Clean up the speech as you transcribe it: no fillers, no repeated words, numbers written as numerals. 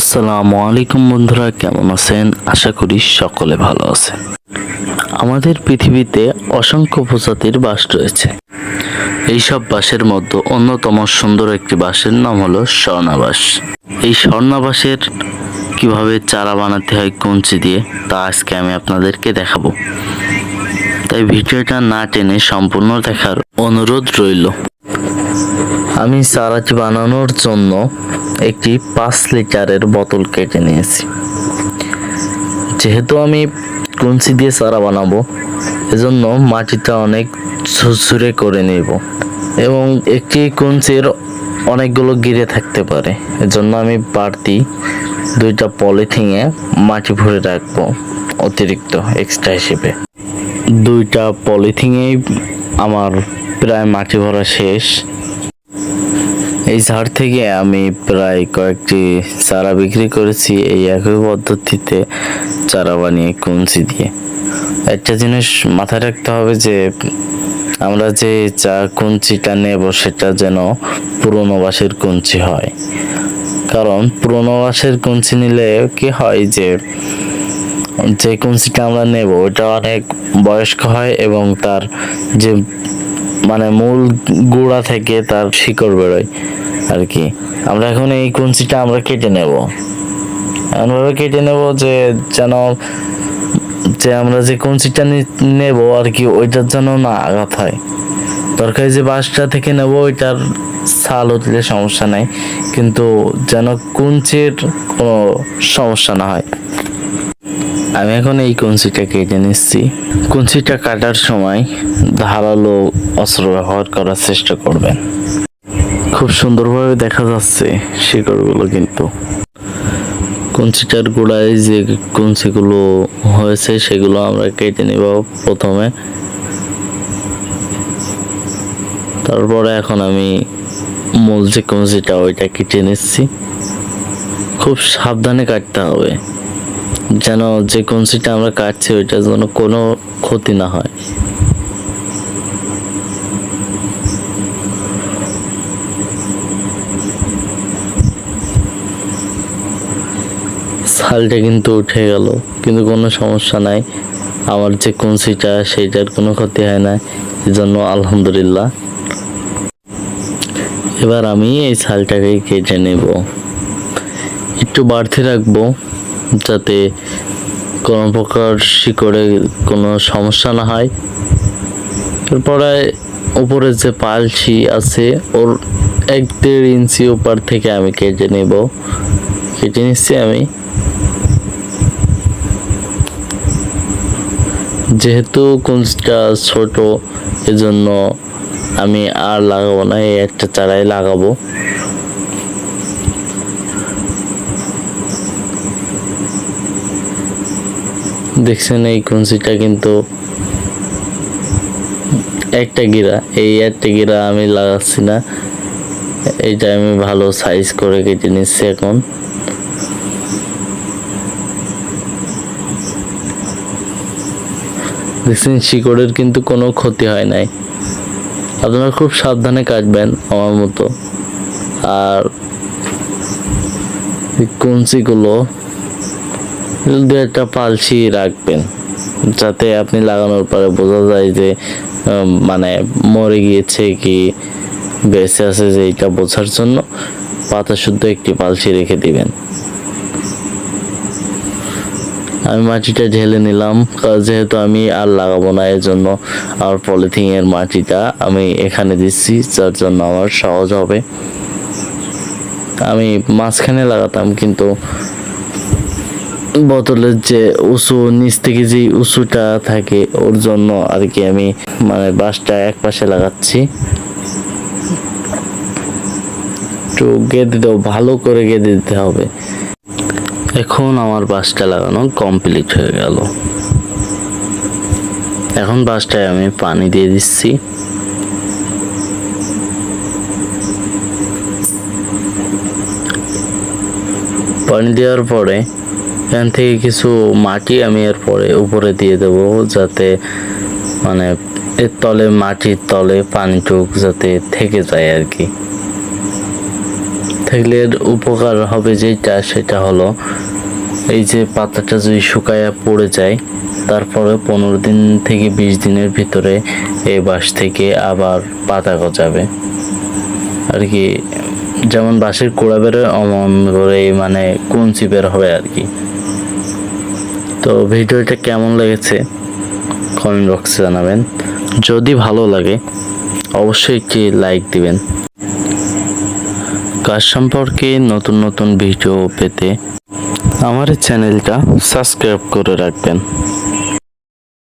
আসসালামু আলাইকুম বন্ধুরা, কেমন আছেন? আশা করি সকলে ভালো আছেন। আমাদের পৃথিবীতে অসংখ্য প্রজাতির বাস রয়েছে। এইসব বাসের মধ্যে অন্যতম সুন্দর একটি বাসের নাম হলো স্বর্ণাবাস। এই স্বর্ণাবাসের কিভাবে চারা বানাতে হয় কঞ্চি দিয়ে, তা আজকে আমি আপনাদেরকে দেখাবো। তাই ভিডিওটা না টেনে সম্পূর্ণ দেখার অনুরোধ রইল। আমি চারাটি বানানোর জন্য একটি 5 লিটারের বোতল কেটে নিয়েছি। যেহেতু আমি কঞ্চি দিয়ে চারা বানাবো, এজন্য মাটিটা অনেক ঝুরঝুরে করে নেব এবং একটি কঞ্চির অনেকগুলো গিরে থাকতে পারে। এজন্য আমি বাড়তি 2টা পলিথিনে মাটি ভরে রাখবো অতিরিক্ত এক্সট্রা হিসেবে। 2টা পলিথিনেই আমার প্রায় মাটি ভরা শেষ। এই ঝাড় থেকে আমি প্রায় কয়েকটি চারা বিক্রি করেছি এই একই পদ্ধতিতে চারা বানিয়ে কঞ্চি দিয়ে। একটা জিনিস মাথায় রাখতে হবে যে আমরা যে কঞ্চিটা নেব সেটা যেন পুরনো বাঁশের কঞ্চি হয়, কারণ পুরনো বাঁশের কঞ্চি নিলে কি হয় যে কঞ্চিটা আমরা নেব ওটা অনেক বয়স্ক হয় এবং তার যে মূল গোড়া থেকে তার শিকড় বেরোয় আর কি। আমরা এখন এই কঞ্চিটা আমরা কেটে নেব, এমনভাবে কেটে নেব যে যেন আমরা যে কঞ্চিটা নেব আর কি ওইটার জন্য না আঘাত হয়। দরকার যে বাঁশটা থেকে নেব ওইটার ছাল উঠলে সমস্যা নাই, কিন্তু যেন কঞ্চির কোনো সমস্যা না হয়। আমি এখন এই কঞ্চিটা কেটে নিচ্ছি। কঞ্চিটা কাটার সময় ধারালো অস্ত্র ব্যবহার করার চেষ্টা করবেন। খুব সুন্দরভাবে দেখা যাচ্ছে শিকড়গুলো, কিন্তু কঞ্চিটার গোড়ায় যে কঞ্চিগুলো হয়েছে সেগুলো আমরা কেটে নেব প্রথমে। তারপরে এখন আমি মূল যে কঞ্চিটা ওইটা কেটে নিচ্ছি। খুব সাবধানে কাটতে হবে যেন যে কঞ্চিটা আমরা কাটছি ওইটার যেন কোনো ক্ষতি না হয়। ছালটা কিন্তু উঠে গেল, কিন্তু কোনো সমস্যা নাই। আমার যে কঞ্চিটা সেইটার কোনো ক্ষতি হয় না, এজন্য আলহামদুলিল্লাহ। এবার আমি এই ছালটাকে কেটে নেব, একটু বাড়তি রাখবো যাতে কোনো প্রকার শিকড়ে কোনো সমস্যা না হয়। এরপরে উপরে যে পালছি আছে ওর 1-1.5 ইঞ্চি উপর থেকে আমি কেটে নিচ্ছি আমি। যেহেতু কঞ্চিটা ছোট এজন্য আমি আর লাগাবো না, এই একটা চারাই লাগাবো। দেখছেন এই কঞ্চিটা কিন্তু একটা গিরা আমি লাগাচ্ছি না, এইটা আমি ভালো সাইজ করে কেটে নিচ্ছি। এখন দেখছেন শিকড়ের কিন্তু কোনো ক্ষতি হয় নাই। আপনারা খুব সাবধানে কাটবেন আমার মতো। আর কঞ্চিগুলো 2-1টা পালছি রাখবেন যাতে আপনি লাগানোর পরে বোঝা যায় যে মরে গিয়েছে কি বেঁচে আছে, যে এটা বোঝার জন্য পাতা শুদ্ধ একটি পালছি রেখে দিবেন। আমি মাটিটা ঢেলে নিলাম, যেহেতু আমি আর লাগাবো না এজন্য আমার পলিথিনের মাটিটা আমি এখানে দিচ্ছি, যার জন্য আমার সহজ হবে। আমি মাঝখানে লাগাতাম, কিন্তু বোতলের যে উঁচু নিচ থেকে যে উঁচুটা থাকে ওর জন্য আর কি আমি বাঁশটা এক পাশে লাগাচ্ছি। একটু গেঁথে দেবো, ভালো করে গেঁথে দিতে হবে। এখন আমার বাঁশটা লাগানো কমপ্লিট হয়ে গেল। এখন বাঁশটায় আমি পানি দিয়ে দিচ্ছি। পানি দেওয়ার পরে এখান থেকে কিছু মাটি আমি এরপরে উপরে দিয়ে দেবো, যাতে এর তলে মাটির তলে পানিটুক যাতে থেকে যায় আর কি। থাকলে এর উপকার হবে যেটা, সেটা হলো এই যে পাতাটা যদি শুকায়া পড়ে যায়, তারপরে 15 দিন থেকে 20 দিনের ভিতরে এই বাঁশ থেকে আবার পাতা গজাবে আর কি। যেমন বাঁশের কুড়া বেরোয় অমন করে মানে কঞ্চি বের হবে আর কি। তো ভিডিওটা কেমন লেগেছে কমেন্ট বক্সে জানাবেন। যদি ভালো লাগে অবশ্যই একটি লাইক দিবেন। কাজ সম্পর্কে নতুন নতুন ভিডিও পেতে আমার এই চ্যানেলটা সাবস্ক্রাইব করে রাখবেন।